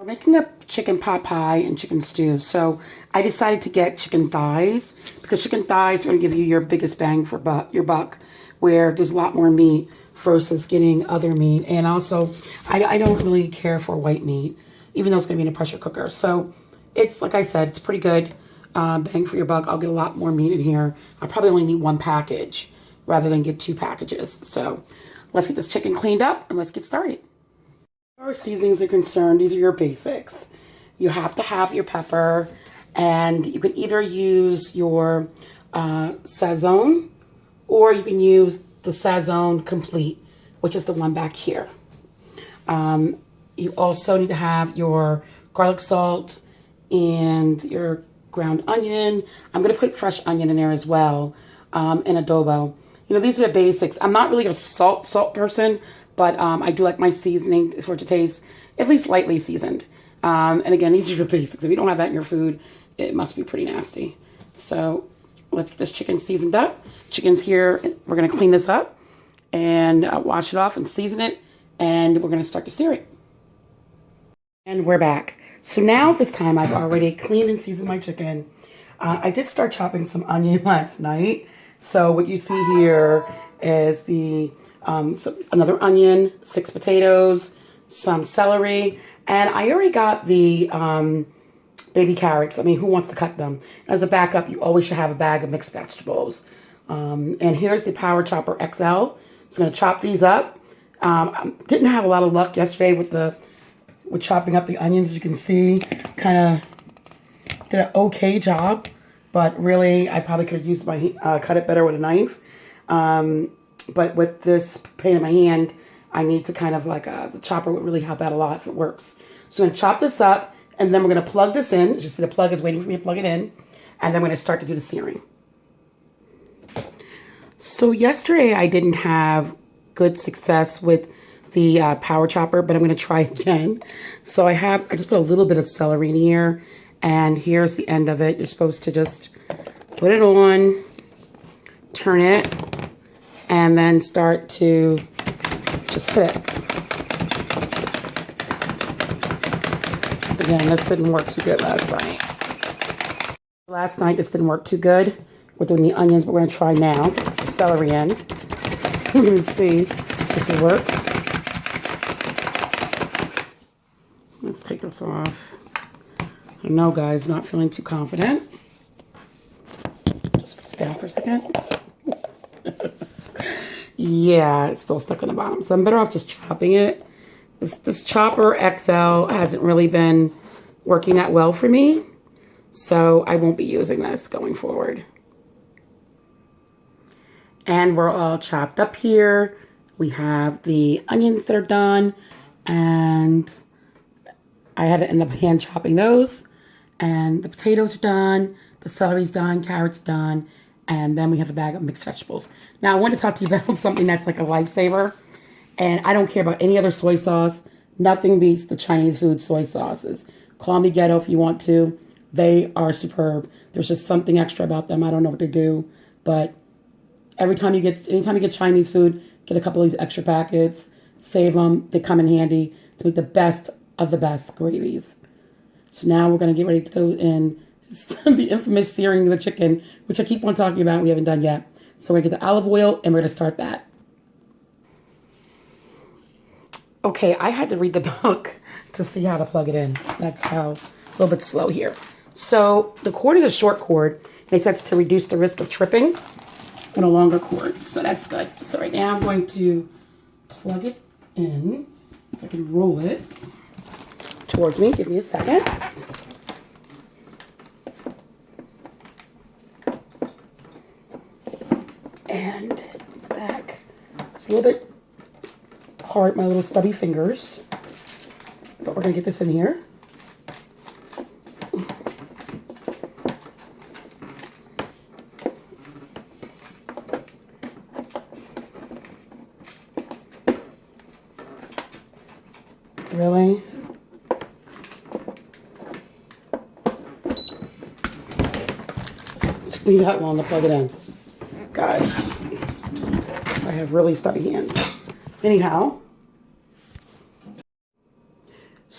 We're making a chicken pot pie and chicken stew. So I decided to get chicken thighs because chicken thighs are going to give you your biggest bang for your buck, where there's a lot more meat versus getting other meat. And also, I don't really care for white meat, even though it's going to be in a pressure cooker. So it's, like I said, it's pretty good bang for your buck. I'll get a lot more meat in here. I probably only need one package rather than get 2 packages. So let's get this chicken cleaned up and let's get started. As far as seasonings are concerned, these are your basics. You have to have your pepper, and you can either use your Sazon, or you can use the Sazon Complete, which is the one back here. You also need to have your garlic salt and your ground onion. I'm going to put fresh onion in there as well, and adobo. You know, these are the basics. I'm not really a salt person, but I do like my seasoning for it to taste at least lightly seasoned. And again, these are the basics. If you don't have that in your food, it must be pretty nasty. So let's get this chicken seasoned up. Chicken's here. We're going to clean this up and wash it off and season it. And we're going to start to sear it. And we're back. So now this time I've already cleaned and seasoned my chicken. I did start chopping some onion last night. So what you see here is the another onion, 6 potatoes, some celery, and I already got the baby carrots. I mean, who wants to cut them? As a backup, you always should have a bag of mixed vegetables. And here's the Power Chopper XL. So I'm going to chop these up. Didn't have a lot of luck yesterday with chopping up the onions. As you can see, kind of did an okay job, but really I probably could have used my cut it better with a knife. But with this pain in my hand, I need to kind of like, the chopper would really help out a lot if it works. So I'm going to chop this up, and then we're going to plug this in. As you see, the plug is waiting for me to plug it in. And then we're going to start to do the searing. So yesterday I didn't have good success with the Power Chopper, but I'm going to try again. So I just put a little bit of celery in here, and here's the end of it. You're supposed to just put it on, turn it, and then start to just hit it. Again, this didn't work too good last night. Last night, this didn't work too good with doing the onions, but we're going to try now. Put the celery in. You're going to see if this will work. Let's take this off. I don't know, guys. Not feeling too confident. Just put this down for a second. Yeah, it's still stuck on the bottom. So I'm better off just chopping it. This Chopper XL hasn't really been working that well for me. So I won't be using this going forward. And we're all chopped up here. We have the onions that are done. And I had to end up hand chopping those. And the potatoes are done. The celery's done. Carrots done. And then we have a bag of mixed vegetables. Now, I want to talk to you about something that's like a lifesaver. And I don't care about any other soy sauce. Nothing beats the Chinese food soy sauces. Call me ghetto if you want to. They are superb. There's just something extra about them. I don't know what they do. But anytime you get Chinese food, get a couple of these extra packets. Save them. They come in handy to make the best of the best gravies. So now we're going to get ready to go in the infamous searing of the chicken, which I keep on talking about, we haven't done yet. So we're going to get the olive oil, and we're going to start that. Okay, I had to read the book to see how to plug it in. That's how, a little bit slow here. So the cord is a short cord, and it says to reduce the risk of tripping on a longer cord. So that's good. So right now I'm going to plug it in. If I can roll it towards me. Give me a second. And in the back, it's a little bit hard, my little stubby fingers. But we're going to get this in here. Really? It took me that long to plug it in. Guys, I have really stubby hands. Anyhow,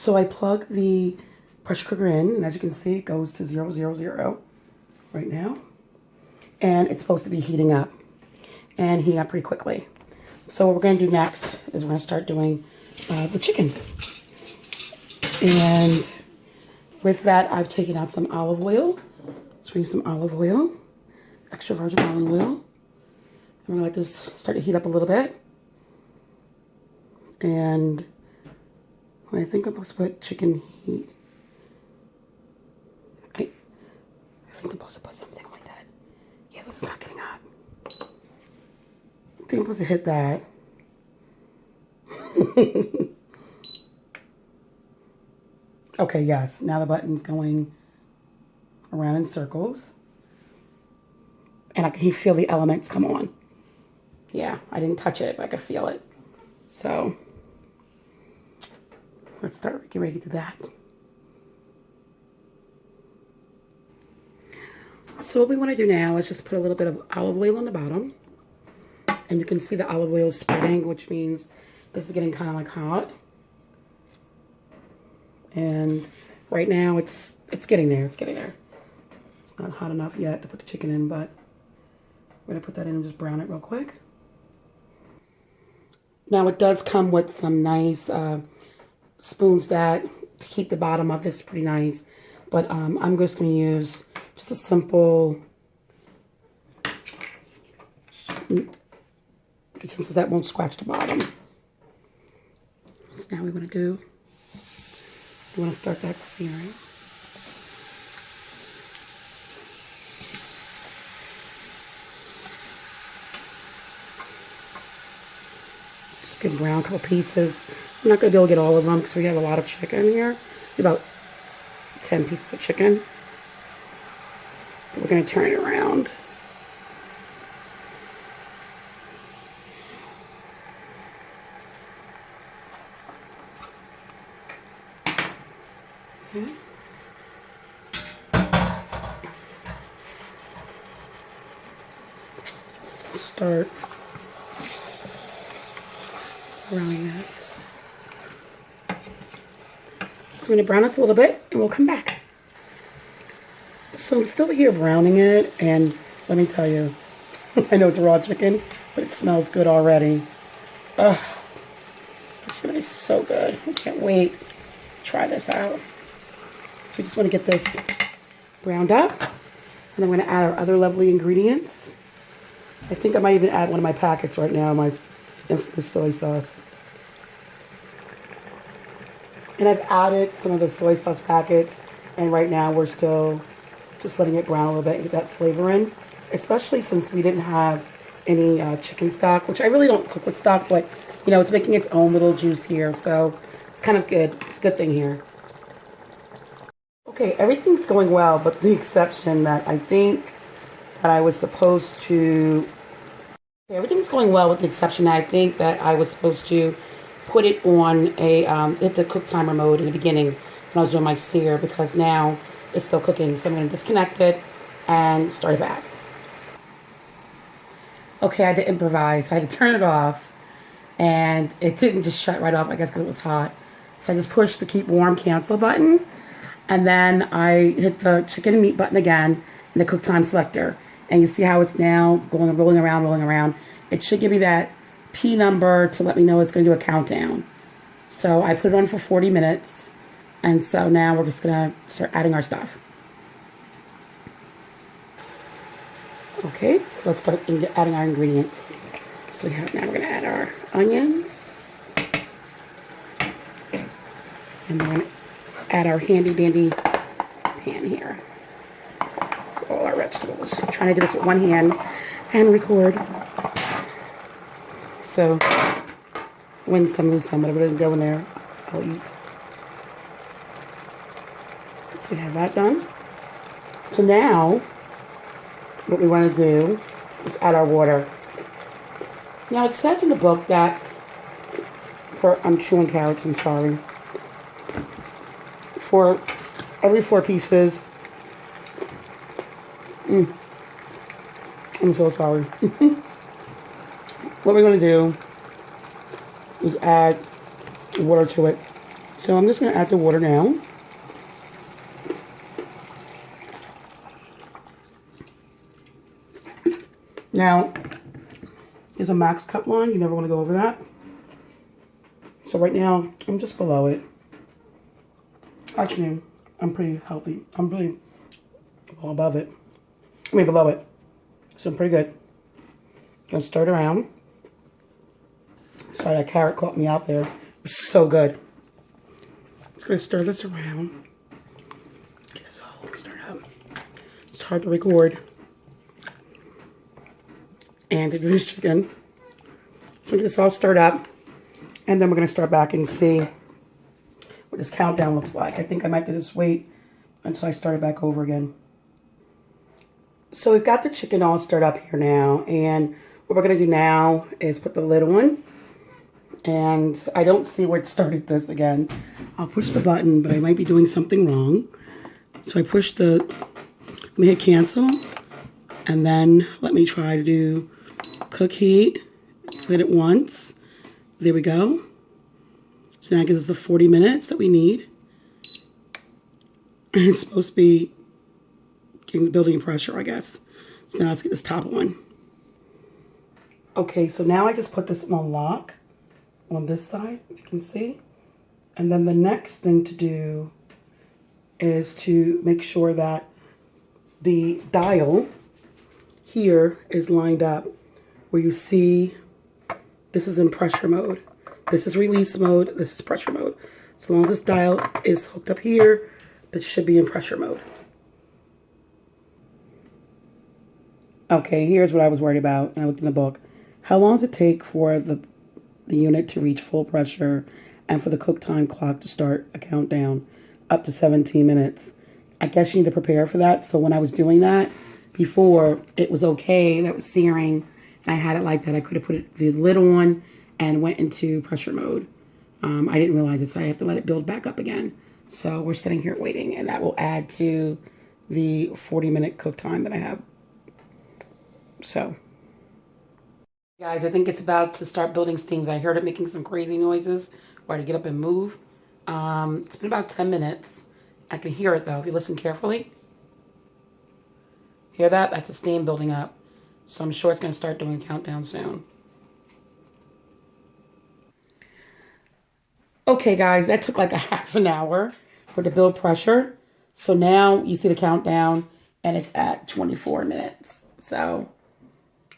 So I plug the pressure cooker in, and as you can see, it goes to 000 right now. And it's supposed to be heating up, and heating up pretty quickly. So what we're going to do next is we're going to start doing the chicken. And with that, I've taken out some olive oil. Let's use some olive oil, extra virgin olive oil. I'm going to let this start to heat up a little bit. And I think I'm supposed to put chicken heat. I think I'm supposed to put something like that. Yeah, this is not getting hot. I think I'm supposed to hit that. Okay, yes. Now the button's going around in circles. And I can feel the elements come on. Yeah, I didn't touch it, but I could feel it. So, let's start getting ready to do that. So what we want to do now is just put a little bit of olive oil on the bottom. And you can see the olive oil spreading, which means this is getting kind of like hot. And right now it's getting there. It's getting there. It's not hot enough yet to put the chicken in, but we're going to put that in and just brown it real quick. Now it does come with some nice spoons that to keep the bottom of this pretty nice. But I'm just going to use just a simple utensils that won't scratch the bottom. So now we want to do, we want to start that searing. Just get brown a couple pieces. I'm not going to be able to get all of them because we have a lot of chicken here. About 10 pieces of chicken. We're going to turn it around. Okay. Let's start browning this. So I'm going to brown this a little bit and we'll come back. So I'm still here browning it, and let me tell you, I know it's raw chicken, but it smells good already. Ugh, it's going to be so good. I can't wait to try this out. So we just want to get this browned up, and then we're going to add our other lovely ingredients. I think I might even add one of my packets right now, my infamous soy sauce. And I've added some of the soy sauce packets, and right now we're still just letting it brown a little bit and get that flavor in, especially since we didn't have any chicken stock, which I really don't cook with stock, but you know, it's making its own little juice here, so it's kind of good. It's a good thing here. Okay, everything's going well, but the exception that I think that I was supposed to, everything's going well with the exception that I think that I was supposed to put it on a, hit the cook timer mode in the beginning when I was doing my sear, because now it's still cooking, so I'm going to disconnect it and start it back. Okay, I had to improvise. I had to turn it off, and it didn't just shut right off, I guess because it was hot. So I just pushed the keep warm cancel button, and then I hit the chicken and meat button again and the cook time selector. And you see how it's now going, rolling around. It should give me that P number to let me know it's going to do a countdown. So I put it on for 40 minutes. And so now we're just going to start adding our stuff. Okay, so let's start adding our ingredients. So now we're going to add our onions. And we're going to add our handy dandy pan here. For all our vegetables. I'm trying to do this with one hand and record. So, win some, lose some, whatever doesn't go in there, I'll eat. So we have that done. So now, what we want to do is add our water. Now it says in the book that, I'm chewing carrots, I'm sorry. For every 4 pieces, I'm so sorry. What we're going to do is add water to it. So I'm just going to add the water now. Now, there's a max cut line. You never want to go over that. So right now, I'm just below it. Actually, I'm pretty healthy. I'm really well above it. I mean, below it. So I'm pretty good. Gonna stir it around. Sorry, that carrot caught me out there. It's so good. Just gonna stir this around. Get this all stirred up. It's hard to record. And to do this chicken. So we get this all stirred up. And then we're gonna start back and see what this countdown looks like. I think I might just wait until I start it back over again. So we've got the chicken all stirred up here now, and what we're going to do now is put the lid on, and I don't see where it started this again. I'll push the button, but I might be doing something wrong. So I push the, let me hit cancel, and then let me try to do cook heat, hit it once. There we go. So now it gives us the 40 minutes that we need. And it's supposed to be building pressure, I guess. So now let's get this top on. Okay, so now I just put this on lock on this side, if you can see. And then the next thing to do is to make sure that the dial here is lined up where you see this is in pressure mode. This is release mode, this is pressure mode. So long as this dial is hooked up here, that should be in pressure mode. Okay, here's what I was worried about, and I looked in the book. How long does it take for the unit to reach full pressure and for the cook time clock to start a countdown? Up to 17 minutes. I guess you need to prepare for that. So when I was doing that before, it was okay. That was searing, and I had it like that. I could have put the lid on and went into pressure mode. I didn't realize it, so I have to let it build back up again. So we're sitting here waiting, and that will add to the 40-minute cook time that I have. So, guys, I think it's about to start building steams. I heard it making some crazy noises. Why to get up and move. It's been about 10 minutes. I can hear it, though, if you listen carefully. Hear that? That's a steam building up. So I'm sure it's going to start doing a countdown soon. Okay, guys, that took like a half an hour for the build pressure. So now you see the countdown, and it's at 24 minutes. So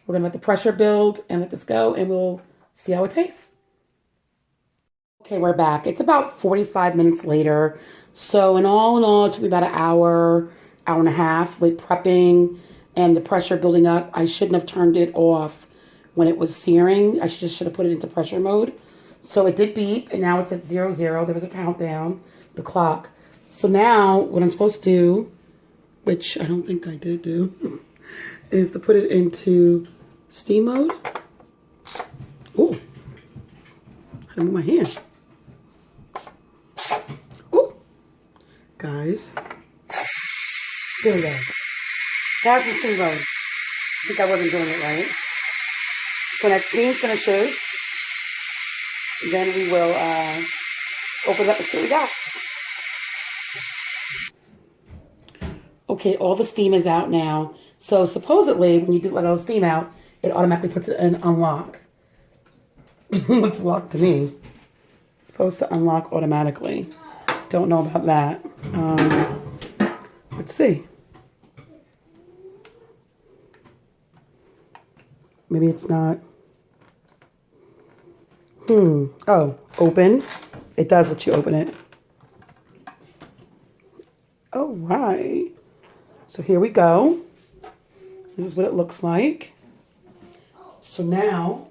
we're going to let the pressure build and let this go, and we'll see how it tastes. Okay, we're back. It's about 45 minutes later. So in all, it took me about an hour, hour and a half with prepping and the pressure building up. I shouldn't have turned it off when it was searing. I just should have put it into pressure mode. So it did beep, and now it's at 00. There was a countdown, the clock. So now what I'm supposed to do, which I don't think I did do, is to put it into steam mode. Ooh, I move my hand. Ooh, guys, there we go. That's the steam mode. I think I wasn't doing it right. So when that steam finishes, then we will open it up and see what we got. Okay, all the steam is out now. So supposedly, when you let all the steam out, it automatically puts it in unlock. Looks locked to me. It's supposed to unlock automatically. Don't know about that. Let's see. Maybe it's not. Oh, open. It does let you open it. All right. So here we go. This is what it looks like. So now,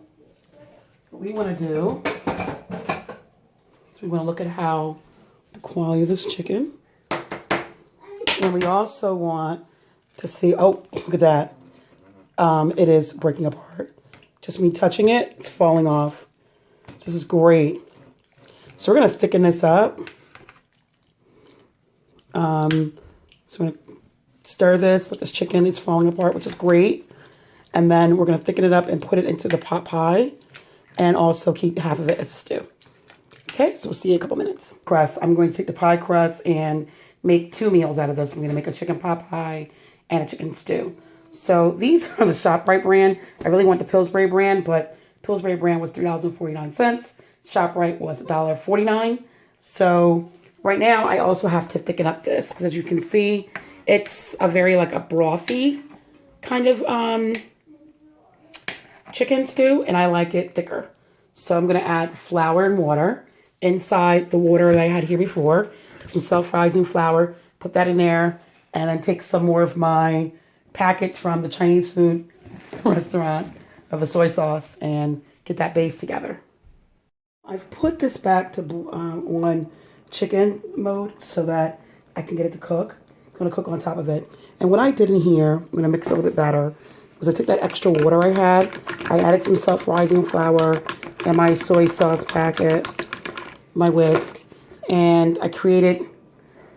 what we want to do is we want to look at how the quality of this chicken. And we also want to see, oh, look at that. It is breaking apart. Just me touching it, it's falling off. So this is great. So we're going to thicken this up. So I'm going to stir this, let this chicken is falling apart, which is great. And then we're going to thicken it up and put it into the pot pie. And also keep half of it as a stew. Okay, so we'll see you in a couple minutes. Crust. I'm going to take the pie crust and make 2 meals out of this. I'm going to make a chicken pot pie and a chicken stew. So these are the ShopRite brand. I really want the Pillsbury brand, but Pillsbury brand was $3.49. ShopRite was $1.49. So right now I also have to thicken up this because as you can see, it's a very like a brothy kind of chicken stew, and I like it thicker. So I'm going to add flour and water inside the water that I had here before. Take some self-rising flour, put that in there, and then take some more of my packets from the Chinese food restaurant of the soy sauce and get that base together. I've put this back to on chicken mode so that I can get it to cook. I'm going to cook on top of it. And what I did in here, I'm going to mix it a little bit better, was I took that extra water I had, I added some self-rising flour and my soy sauce packet, my whisk, and I created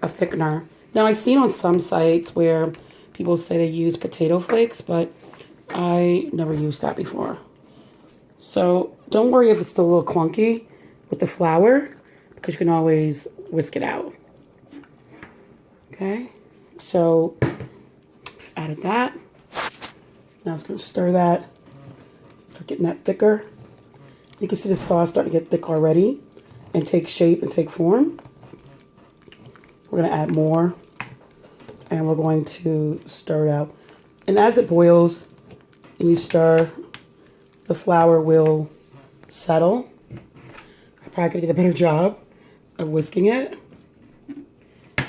a thickener. Now I've seen on some sites where people say they use potato flakes, but I never used that before. So don't worry if it's still a little clunky with the flour, because you can always whisk it out. Okay, so added that. Now I'm just going to stir that, start getting that thicker. You can see the sauce starting to get thick already and take shape and take form. We're going to add more, and we're going to stir it out. And as it boils and you stir, the flour will settle. I probably could get a better job of whisking it,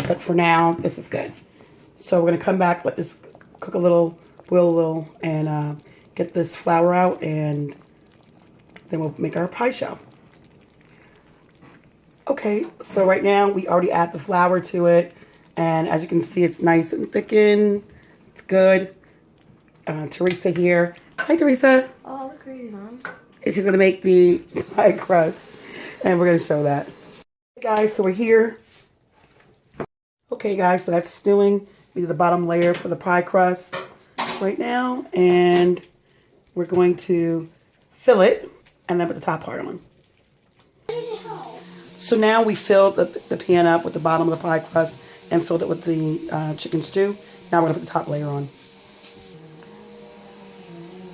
but for now, this is good. So we're going to come back, let this cook a little, boil a little, and get this flour out, and then we'll make our pie shell. Okay, so right now we already add the flour to it, and as you can see, it's nice and thickened. It's good. Teresa here. Hi, Teresa. Oh, look crazy, Mom. And she's gonna make the pie crust, and we're gonna show that. Hey guys, so we're here. Okay, guys, so that's stewing. We did the bottom layer for the pie crust right now, and we're going to fill it and then put the top part on. So now we filled the pan up with the bottom of the pie crust and filled it with the chicken stew. Now we're gonna put the top layer on.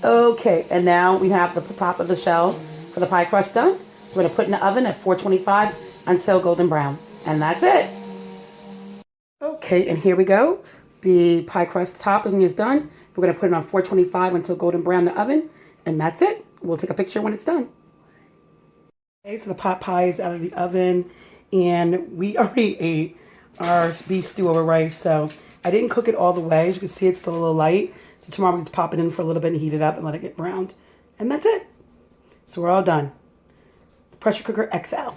Okay, and now we have the top of the shell for the pie crust done. So we're gonna put it in the oven at 425 until golden brown, and that's it. Okay, and here we go. The pie crust topping is done. We're gonna put it on 425 until golden brown in the oven, and that's it. We'll take a picture when it's done. Okay, so the pot pie is out of the oven, and we already ate our beef stew over rice, so I didn't cook it all the way. As you can see, it's still a little light. So tomorrow we just pop it in for a little bit and heat it up and let it get browned. And that's it. So we're all done. Pressure cooker XL.